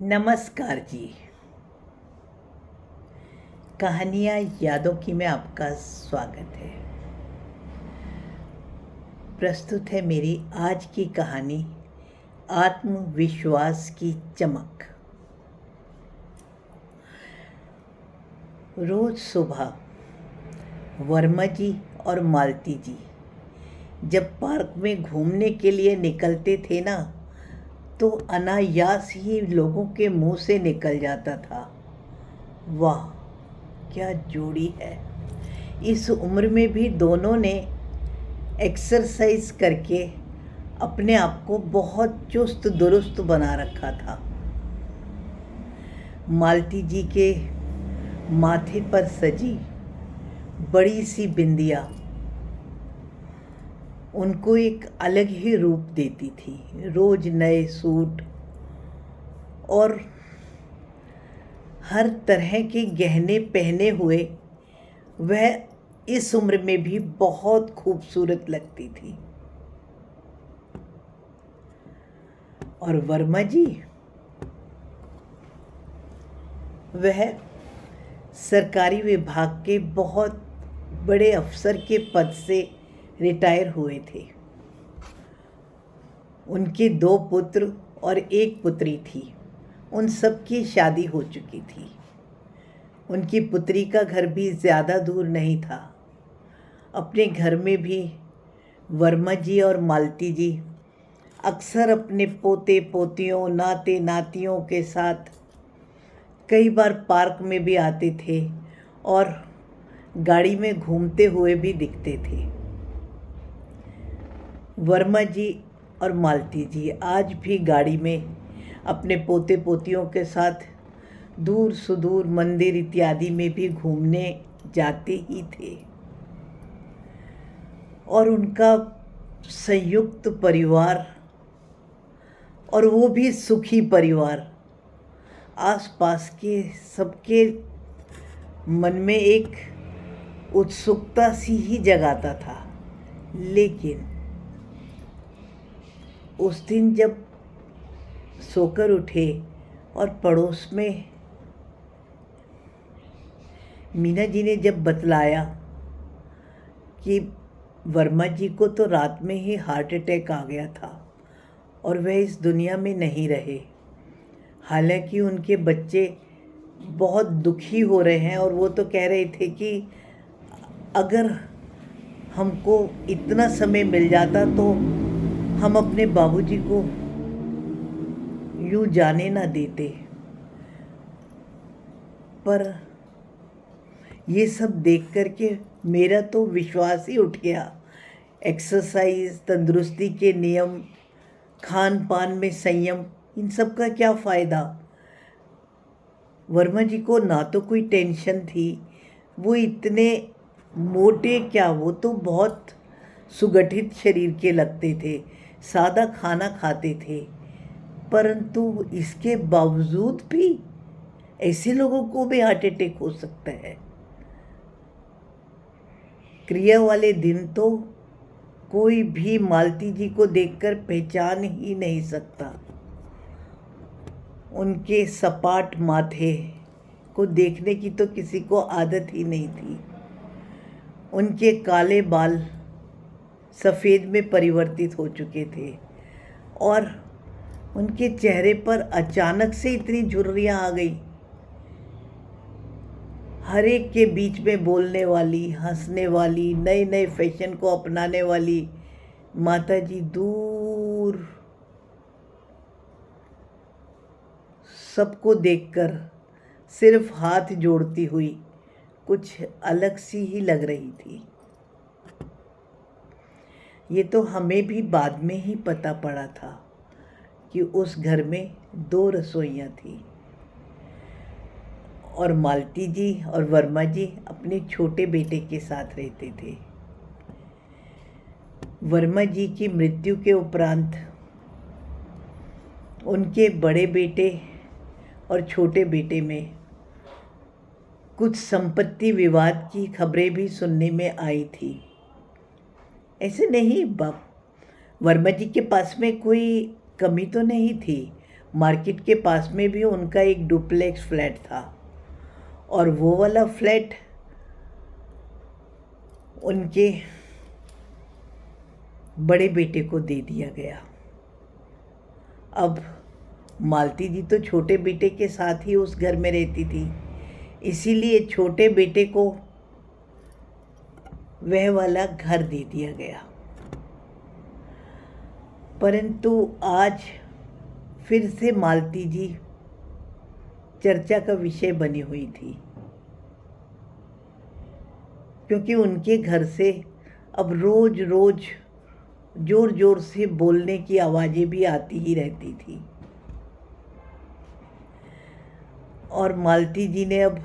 नमस्कार जी। कहानियाँ यादों की में आपका स्वागत है। प्रस्तुत है मेरी आज की कहानी आत्मविश्वास की चमक। रोज सुबह वर्मा जी और मालती जी जब पार्क में घूमने के लिए निकलते थे ना, तो अनायास ही लोगों के मुंह से निकल जाता था, वाह क्या जोड़ी है। इस उम्र में भी दोनों ने एक्सरसाइज करके अपने आप को बहुत चुस्त दुरुस्त बना रखा था। मालती जी के माथे पर सजी बड़ी सी बिंदिया उनको एक अलग ही रूप देती थी। रोज नए सूट और हर तरह के गहने पहने हुए वह इस उम्र में भी बहुत खूबसूरत लगती थी। और वर्मा जी, वह सरकारी विभाग के बहुत बड़े अफसर के पद से रिटायर हुए थे। उनके 2 पुत्र और 1 पुत्री थी। उन सब की शादी हो चुकी थी। उनकी पुत्री का घर भी ज़्यादा दूर नहीं था। अपने घर में भी वर्मा जी और मालती जी अक्सर अपने पोते पोतियों नाते नातियों के साथ कई बार पार्क में भी आते थे और गाड़ी में घूमते हुए भी दिखते थे। वर्मा जी और मालती जी आज भी गाड़ी में अपने पोते पोतियों के साथ दूर सुदूर मंदिर इत्यादि में भी घूमने जाते ही थे। और उनका संयुक्त परिवार, और वो भी सुखी परिवार, आसपास के सबके मन में एक उत्सुकता सी ही जगाता था। लेकिन उस दिन जब सोकर उठे और पड़ोस में मीना जी ने जब बतलाया कि वर्मा जी को तो रात में ही हार्ट अटैक आ गया था और वह इस दुनिया में नहीं रहे। हालांकि उनके बच्चे बहुत दुखी हो रहे हैं और वो तो कह रहे थे कि अगर हमको इतना समय मिल जाता तो हम अपने बाबूजी को यूं जाने ना देते। पर ये सब देख करके मेरा तो विश्वास ही उठ गया। एक्सरसाइज, तंदुरुस्ती के नियम, खान पान में संयम, इन सब का क्या फ़ायदा। वर्मा जी को ना तो कोई टेंशन थी, वो इतने मोटे क्या, वो तो बहुत सुगठित शरीर के लगते थे, सादा खाना खाते थे। परंतु इसके बावजूद भी ऐसे लोगों को भी हार्ट अटैक हो सकता है। क्रिया वाले दिन तो कोई भी मालती जी को देखकर पहचान ही नहीं सकता। उनके सपाट माथे को देखने की तो किसी को आदत ही नहीं थी। उनके काले बाल सफ़ेद में परिवर्तित हो चुके थे और उनके चेहरे पर अचानक से इतनी झुर्रियाँ आ गई। हर एक के बीच में बोलने वाली, हंसने वाली, नए नए फैशन को अपनाने वाली माता जी दूर सबको देखकर सिर्फ हाथ जोड़ती हुई कुछ अलग सी ही लग रही थी। ये तो हमें भी बाद में ही पता पड़ा था कि उस घर में 2 रसोइयाँ थीं और मालती जी और वर्मा जी अपने छोटे बेटे के साथ रहते थे। वर्मा जी की मृत्यु के उपरांत उनके बड़े बेटे और छोटे बेटे में कुछ संपत्ति विवाद की खबरें भी सुनने में आई थी। ऐसे नहीं, वर्मा जी के पास में कोई कमी तो नहीं थी, मार्केट के पास में भी उनका एक डुप्लेक्स फ्लैट था और वो वाला फ्लैट उनके बड़े बेटे को दे दिया गया। अब मालती जी तो छोटे बेटे के साथ ही उस घर में रहती थी, इसीलिए छोटे बेटे को वह वाला घर दे दिया गया। परंतु आज फिर से मालती जी चर्चा का विषय बनी हुई थी, क्योंकि उनके घर से अब रोज रोज जोर जोर से बोलने की आवाज़ें भी आती ही रहती थी। और मालती जी ने अब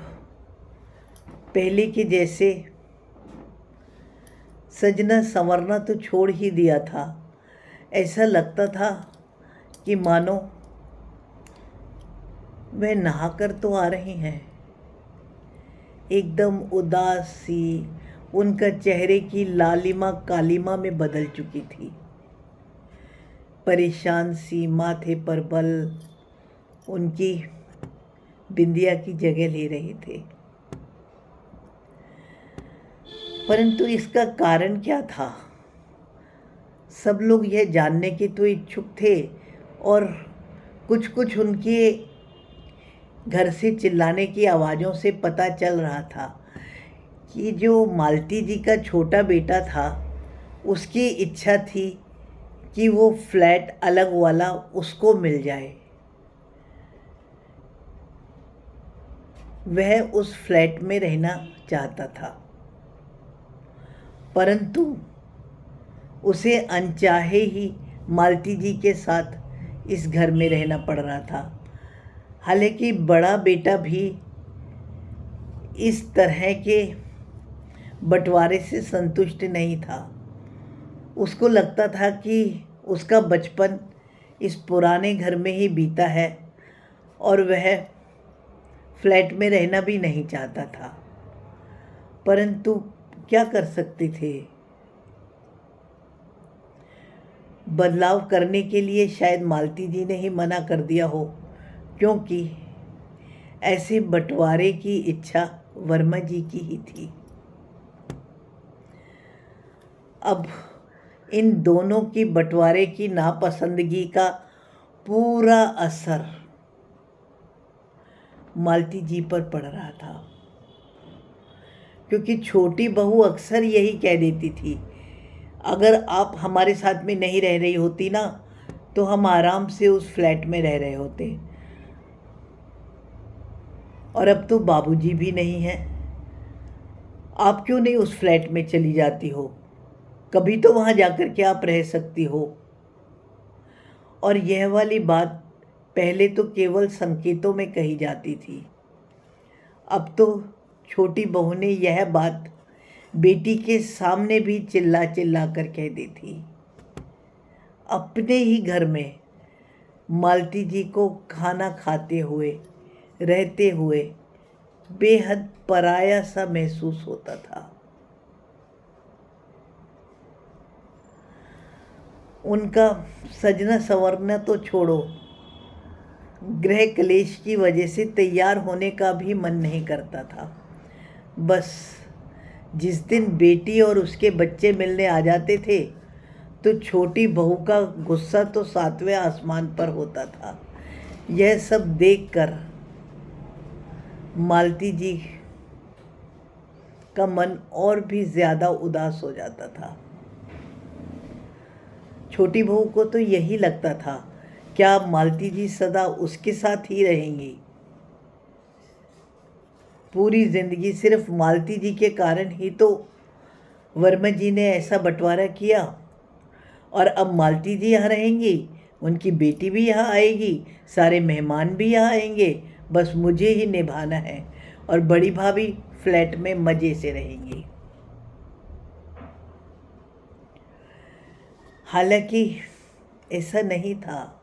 पहले के जैसे सजना संवरना तो छोड़ ही दिया था। ऐसा लगता था कि मानो वह नहाकर तो आ रही हैं, एकदम उदास सी उनका चेहरे की लालिमा कालिमा में बदल चुकी थी। परेशान सी माथे पर बल उनकी बिंदिया की जगह ले रहे थे। परंतु इसका कारण क्या था? सब लोग यह जानने के तो इच्छुक थे और कुछ कुछ उनके घर से चिल्लाने की आवाज़ों से पता चल रहा था कि जो मालती जी का छोटा बेटा था उसकी इच्छा थी कि वो फ्लैट अलग वाला उसको मिल जाए। वह उस फ्लैट में रहना चाहता था, परंतु उसे अनचाहे ही मालती जी के साथ इस घर में रहना पड़ रहा था। हालांकि बड़ा बेटा भी इस तरह के बंटवारे से संतुष्ट नहीं था। उसको लगता था कि उसका बचपन इस पुराने घर में ही बीता है और वह फ्लैट में रहना भी नहीं चाहता था, परंतु क्या कर सकते थे? बदलाव करने के लिए शायद मालती जी ने ही मना कर दिया हो, क्योंकि ऐसे बंटवारे की इच्छा वर्मा जी की ही थी। अब इन दोनों की बंटवारे की नापसंदगी का पूरा असर मालती जी पर पड़ रहा था, क्योंकि छोटी बहू अक्सर यही कह देती थी, अगर आप हमारे साथ में नहीं रह रही होती ना तो हम आराम से उस फ्लैट में रह रहे होते, और अब तो बाबूजी भी नहीं हैं, आप क्यों नहीं उस फ्लैट में चली जाती हो? कभी तो वहाँ जाकर के आप रह सकती हो। और यह वाली बात पहले तो केवल संकेतों में कही जाती थी, अब तो छोटी बहू ने यह बात बेटी के सामने भी चिल्ला चिल्ला कर कह दी थी। अपने ही घर में मालती जी को खाना खाते हुए रहते हुए बेहद पराया सा महसूस होता था। उनका सजना संवरना तो छोड़ो, गृह क्लेश की वजह से तैयार होने का भी मन नहीं करता था। बस जिस दिन बेटी और उसके बच्चे मिलने आ जाते थे तो छोटी बहू का गुस्सा तो 7वें आसमान पर होता था। यह सब देखकर मालती जी का मन और भी ज़्यादा उदास हो जाता था। छोटी बहू को तो यही लगता था, क्या मालती जी सदा उसके साथ ही रहेंगी? पूरी ज़िंदगी सिर्फ मालती जी के कारण ही तो वर्मा जी ने ऐसा बंटवारा किया, और अब मालती जी यहाँ रहेंगी, उनकी बेटी भी यहाँ आएगी, सारे मेहमान भी यहाँ आएंगे, बस मुझे ही निभाना है, और बड़ी भाभी फ्लैट में मज़े से रहेंगी। हालांकि ऐसा नहीं था,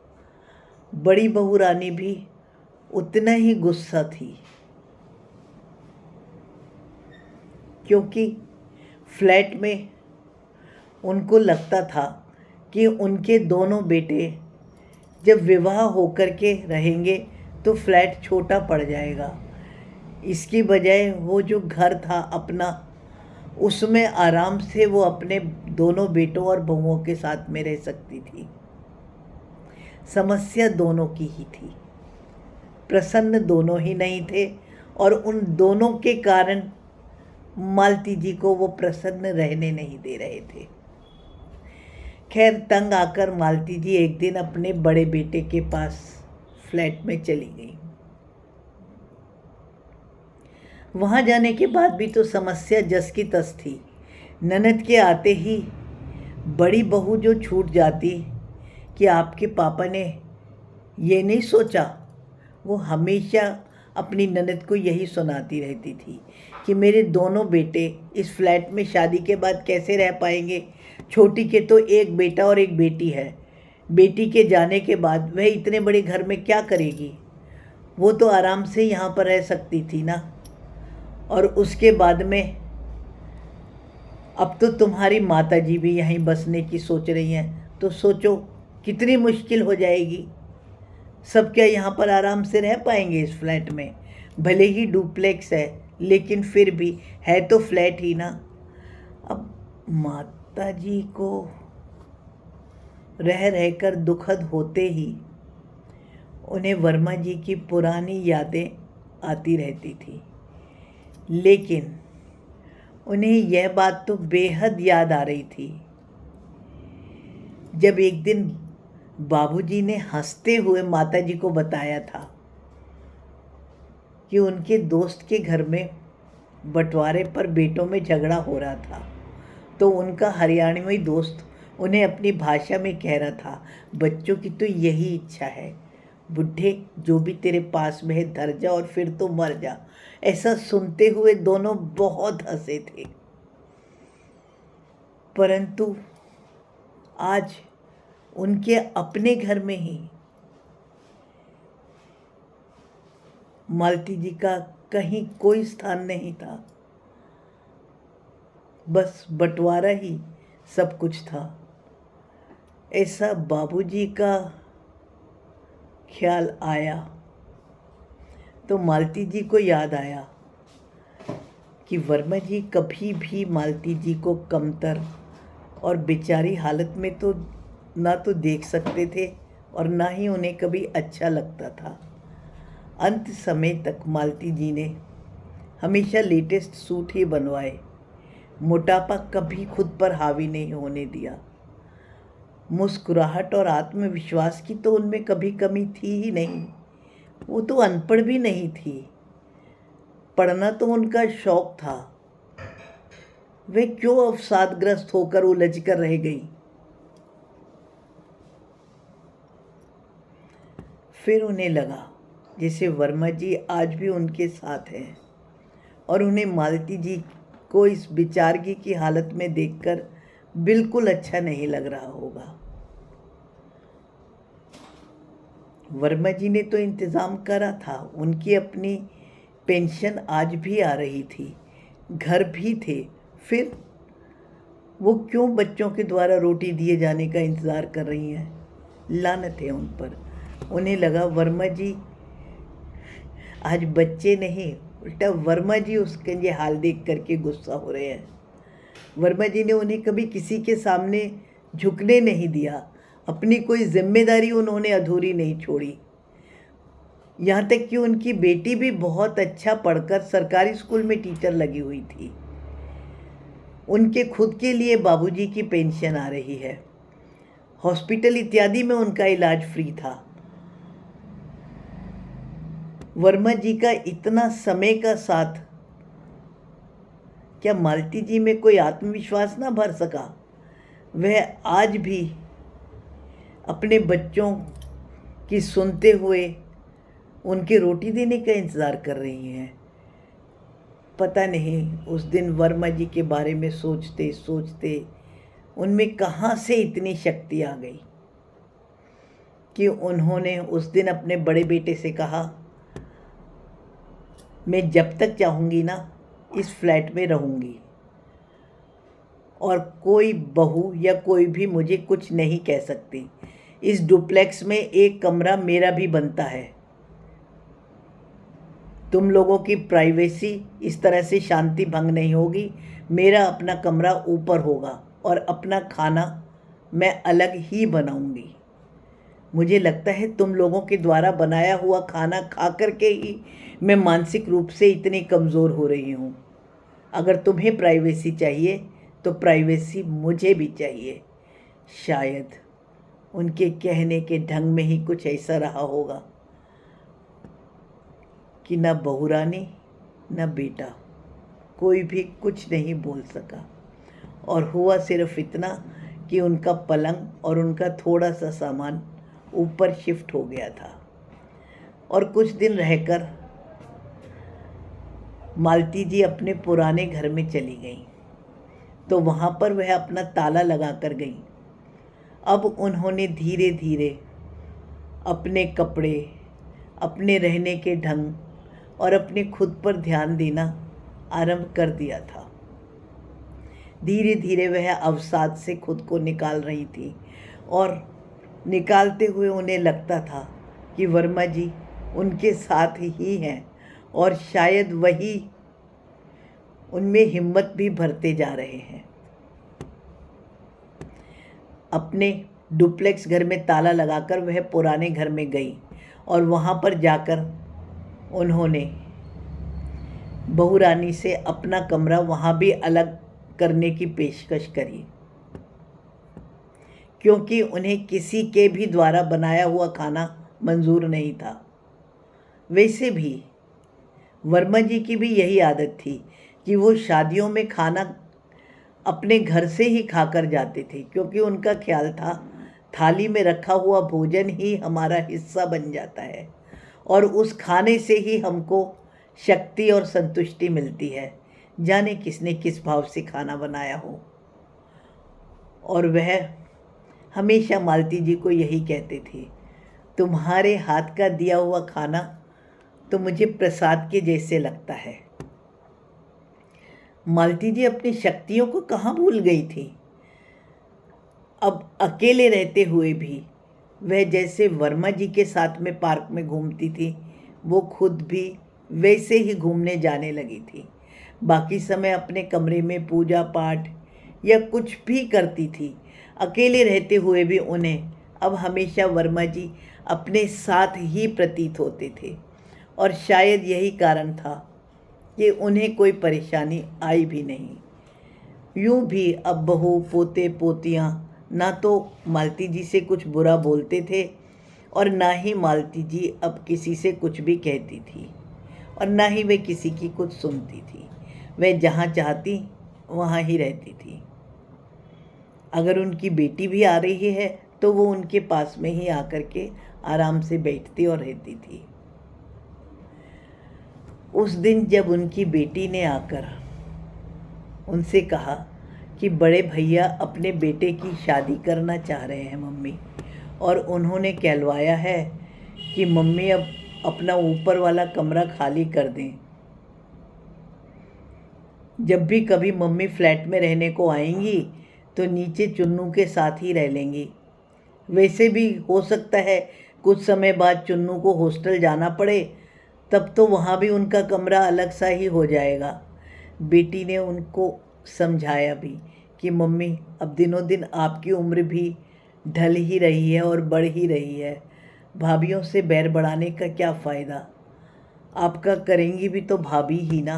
बड़ी बहू रानी भी उतना ही गुस्सा थी, क्योंकि फ्लैट में उनको लगता था कि उनके दोनों बेटे जब विवाह होकर के रहेंगे तो फ्लैट छोटा पड़ जाएगा। इसकी बजाय वो जो घर था अपना, उसमें आराम से वो अपने दोनों बेटों और बहुओं के साथ में रह सकती थी। समस्या दोनों की ही थी, प्रसन्न दोनों ही नहीं थे और उन दोनों के कारण मालती जी को वो प्रसन्न रहने नहीं दे रहे थे। खैर, तंग आकर मालती जी एक दिन अपने बड़े बेटे के पास फ्लैट में चली गई। वहाँ जाने के बाद भी तो समस्या जस की तस थी। ननद के आते ही बड़ी बहू जो छूट जाती कि आपके पापा ने ये नहीं सोचा, वो हमेशा अपनी ननद को यही सुनाती रहती थी कि मेरे दोनों बेटे इस फ्लैट में शादी के बाद कैसे रह पाएंगे। छोटी के तो एक बेटा और एक बेटी है। बेटी के जाने के बाद वह इतने बड़े घर में क्या करेगी? वो तो आराम से यहाँ पर रह सकती थी ना। और उसके बाद में अब तो तुम्हारी माता जी भी यहीं बसने की सोच रही हैं, तो सोचो कितनी मुश्किल हो जाएगी। सब क्या यहाँ पर आराम से रह पाएंगे इस फ्लैट में? भले ही डुप्लेक्स है, लेकिन फिर भी है तो फ्लैट ही ना। अब माता जी को रह रहकर दुखद होते ही उन्हें वर्मा जी की पुरानी यादें आती रहती थी, लेकिन उन्हें यह बात तो बेहद याद आ रही थी जब एक दिन बाबूजी ने हंसते हुए माताजी को बताया था कि उनके दोस्त के घर में बंटवारे पर बेटों में झगड़ा हो रहा था, तो उनका हरियाणवी दोस्त उन्हें अपनी भाषा में कह रहा था, बच्चों की तो यही इच्छा है, बुढ़े जो भी तेरे पास में है धर जा और फिर तो मर जा। ऐसा सुनते हुए दोनों बहुत हंसे थे। परंतु आज उनके अपने घर में ही मालती जी का कहीं कोई स्थान नहीं था, बस बंटवारा ही सब कुछ था। ऐसा बाबूजी का ख्याल आया तो मालती जी को याद आया कि वर्मा जी कभी भी मालती जी को कमतर और बेचारी हालत में तो ना तो देख सकते थे और ना ही उन्हें कभी अच्छा लगता था। अंत समय तक मालती जी ने हमेशा लेटेस्ट सूट ही बनवाए, मोटापा कभी खुद पर हावी नहीं होने दिया। मुस्कुराहट और आत्मविश्वास की तो उनमें कभी कमी थी ही नहीं। वो तो अनपढ़ भी नहीं थी, पढ़ना तो उनका शौक था। वे क्यों अवसादग्रस्त होकर उलझ कर रह गई? फिर उन्हें लगा जैसे वर्मा जी आज भी उनके साथ हैं और उन्हें मालती जी को इस बेचारगी की हालत में देखकर बिल्कुल अच्छा नहीं लग रहा होगा। वर्मा जी ने तो इंतज़ाम करा था, उनकी अपनी पेंशन आज भी आ रही थी, घर भी थे, फिर वो क्यों बच्चों के द्वारा रोटी दिए जाने का इंतज़ार कर रही हैं? लानत है उन पर। उन्हें लगा वर्मा जी आज बच्चे नहीं, उल्टा वर्मा जी उसके ये हाल देख करके गुस्सा हो रहे हैं। वर्मा जी ने उन्हें कभी किसी के सामने झुकने नहीं दिया, अपनी कोई जिम्मेदारी उन्होंने अधूरी नहीं छोड़ी। यहाँ तक कि उनकी बेटी भी बहुत अच्छा पढ़कर सरकारी स्कूल में टीचर लगी हुई थी। उनके खुद के लिए बाबूजी की पेंशन आ रही है, हॉस्पिटल इत्यादि में उनका इलाज फ्री था। वर्मा जी का इतना समय का साथ, क्या मालती जी में कोई आत्मविश्वास ना भर सका? वह आज भी अपने बच्चों की सुनते हुए उनके रोटी देने का इंतज़ार कर रही हैं। पता नहीं उस दिन वर्मा जी के बारे में सोचते सोचते उनमें कहाँ से इतनी शक्ति आ गई कि उन्होंने उस दिन अपने बड़े बेटे से कहा, मैं जब तक चाहूँगी ना इस फ्लैट में रहूँगी और कोई बहू या कोई भी मुझे कुछ नहीं कह सकती। इस डुप्लेक्स में एक कमरा मेरा भी बनता है। तुम लोगों की प्राइवेसी इस तरह से शांति भंग नहीं होगी। मेरा अपना कमरा ऊपर होगा और अपना खाना मैं अलग ही बनाऊंगी। मुझे लगता है तुम लोगों के द्वारा बनाया हुआ खाना खा कर के ही मैं मानसिक रूप से इतनी कमज़ोर हो रही हूँ। अगर तुम्हें प्राइवेसी चाहिए तो प्राइवेसी मुझे भी चाहिए। शायद उनके कहने के ढंग में ही कुछ ऐसा रहा होगा कि न बहुरानी न बेटा कोई भी कुछ नहीं बोल सका, और हुआ सिर्फ इतना कि उनका पलंग और उनका थोड़ा सा सामान ऊपर शिफ्ट हो गया था। और कुछ दिन रहकर मालती जी अपने पुराने घर में चली गईं, तो वहाँ पर वह अपना ताला लगा कर गईं। अब उन्होंने धीरे धीरे अपने कपड़े, अपने रहने के ढंग और अपने खुद पर ध्यान देना आरंभ कर दिया था। धीरे धीरे वह अवसाद से खुद को निकाल रही थी, और निकालते हुए उन्हें लगता था कि वर्मा जी उनके साथ ही हैं, और शायद वही उनमें हिम्मत भी भरते जा रहे हैं। अपने डुप्लेक्स घर में ताला लगाकर वह पुराने घर में गई, और वहाँ पर जाकर उन्होंने बहुरानी से अपना कमरा वहाँ भी अलग करने की पेशकश करी, क्योंकि उन्हें किसी के भी द्वारा बनाया हुआ खाना मंजूर नहीं था। वैसे भी वर्मा जी की भी यही आदत थी कि वो शादियों में खाना अपने घर से ही खाकर जाते थे, क्योंकि उनका ख्याल था थाली में रखा हुआ भोजन ही हमारा हिस्सा बन जाता है, और उस खाने से ही हमको शक्ति और संतुष्टि मिलती है। जाने किसने किस भाव से खाना बनाया हो। और वह हमेशा मालती जी को यही कहते थे, तुम्हारे हाथ का दिया हुआ खाना तो मुझे प्रसाद के जैसे लगता है। मालती जी अपनी शक्तियों को कहाँ भूल गई थी। अब अकेले रहते हुए भी वह जैसे वर्मा जी के साथ में पार्क में घूमती थी, वो खुद भी वैसे ही घूमने जाने लगी थी। बाकी समय अपने कमरे में पूजा पाठ या कुछ भी करती थी। अकेले रहते हुए भी उन्हें अब हमेशा वर्मा जी अपने साथ ही प्रतीत होते थे, और शायद यही कारण था कि उन्हें कोई परेशानी आई भी नहीं। यूँ भी अब बहू पोते पोतियाँ ना तो मालती जी से कुछ बुरा बोलते थे, और ना ही मालती जी अब किसी से कुछ भी कहती थी, और ना ही वे किसी की कुछ सुनती थी। वह जहाँ चाहती वहाँ ही रहती थी। अगर उनकी बेटी भी आ रही है तो वो उनके पास में ही आकर के आराम से बैठती और रहती थी। उस दिन जब उनकी बेटी ने आकर उनसे कहा कि बड़े भैया अपने बेटे की शादी करना चाह रहे हैं मम्मी, और उन्होंने कहलवाया है कि मम्मी अब अपना ऊपर वाला कमरा खाली कर दें। जब भी कभी मम्मी फ्लैट में रहने को आएंगी तो नीचे चुन्नू के साथ ही रह लेंगी। वैसे भी हो सकता है कुछ समय बाद चुन्नू को हॉस्टल जाना पड़े, तब तो वहाँ भी उनका कमरा अलग सा ही हो जाएगा। बेटी ने उनको समझाया भी कि मम्मी अब दिनों दिन आपकी उम्र भी ढल ही रही है और बढ़ ही रही है। भाभीयों से बैर बढ़ाने का क्या फ़ायदा, आपका करेंगी भी तो भाभी ही ना।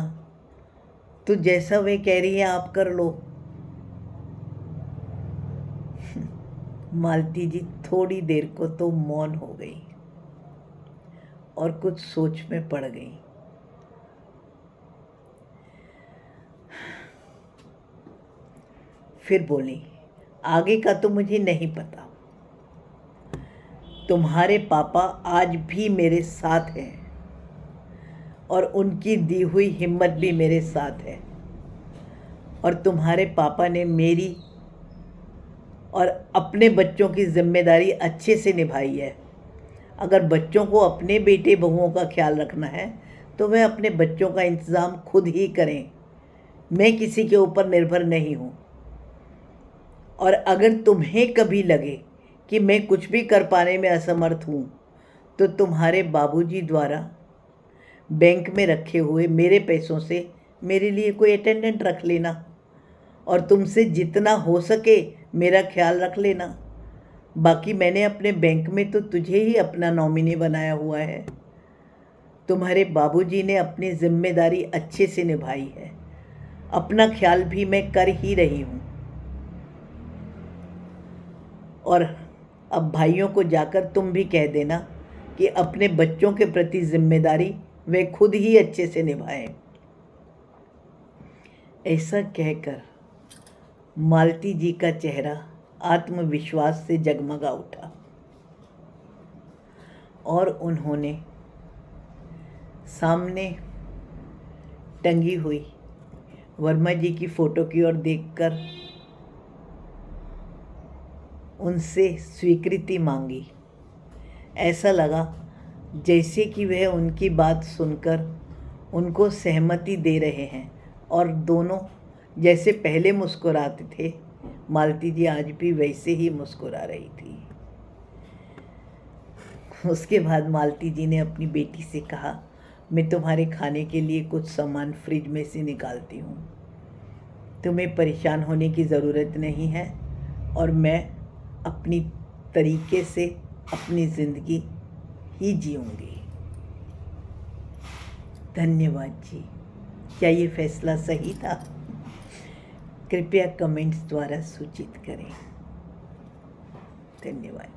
तो जैसा वे कह रही है आप कर लो। मालती जी थोड़ी देर को तो मौन हो गई और कुछ सोच में पड़ गई। फिर बोली, आगे का तो मुझे नहीं पता। तुम्हारे पापा आज भी मेरे साथ हैं, और उनकी दी हुई हिम्मत भी मेरे साथ है, और तुम्हारे पापा ने मेरी और अपने बच्चों की जिम्मेदारी अच्छे से निभाई है। अगर बच्चों को अपने बेटे बहुओं का ख्याल रखना है तो वह अपने बच्चों का इंतज़ाम खुद ही करें। मैं किसी के ऊपर निर्भर नहीं हूँ। और अगर तुम्हें कभी लगे कि मैं कुछ भी कर पाने में असमर्थ हूँ, तो तुम्हारे बाबूजी द्वारा बैंक में रखे हुए मेरे पैसों से मेरे लिए कोई अटेंडेंट रख लेना और तुमसे जितना हो सके मेरा ख्याल रख लेना। बाकी मैंने अपने बैंक में तो तुझे ही अपना नॉमिनी बनाया हुआ है। तुम्हारे बाबूजी ने अपनी जिम्मेदारी अच्छे से निभाई है, अपना ख्याल भी मैं कर ही रही हूँ। और अब भाइयों को जाकर तुम भी कह देना कि अपने बच्चों के प्रति जिम्मेदारी वे खुद ही अच्छे से निभाएं। ऐसा कहकर मालती जी का चेहरा आत्मविश्वास से जगमगा उठा और उन्होंने सामने टंगी हुई वर्मा जी की फ़ोटो की ओर देखकर उनसे स्वीकृति मांगी। ऐसा लगा जैसे कि वह उनकी बात सुनकर उनको सहमति दे रहे हैं और दोनों जैसे पहले मुस्कुराते थे, मालती जी आज भी वैसे ही मुस्कुरा रही थी। उसके बाद मालती जी ने अपनी बेटी से कहा, मैं तुम्हारे खाने के लिए कुछ सामान फ्रिज में से निकालती हूँ, तुम्हें परेशान होने की ज़रूरत नहीं है और मैं अपनी तरीके से अपनी ज़िंदगी ही जीऊँगी। धन्यवाद जी। क्या ये फैसला सही था? कृपया कमेंट्स द्वारा सूचित करें। धन्यवाद।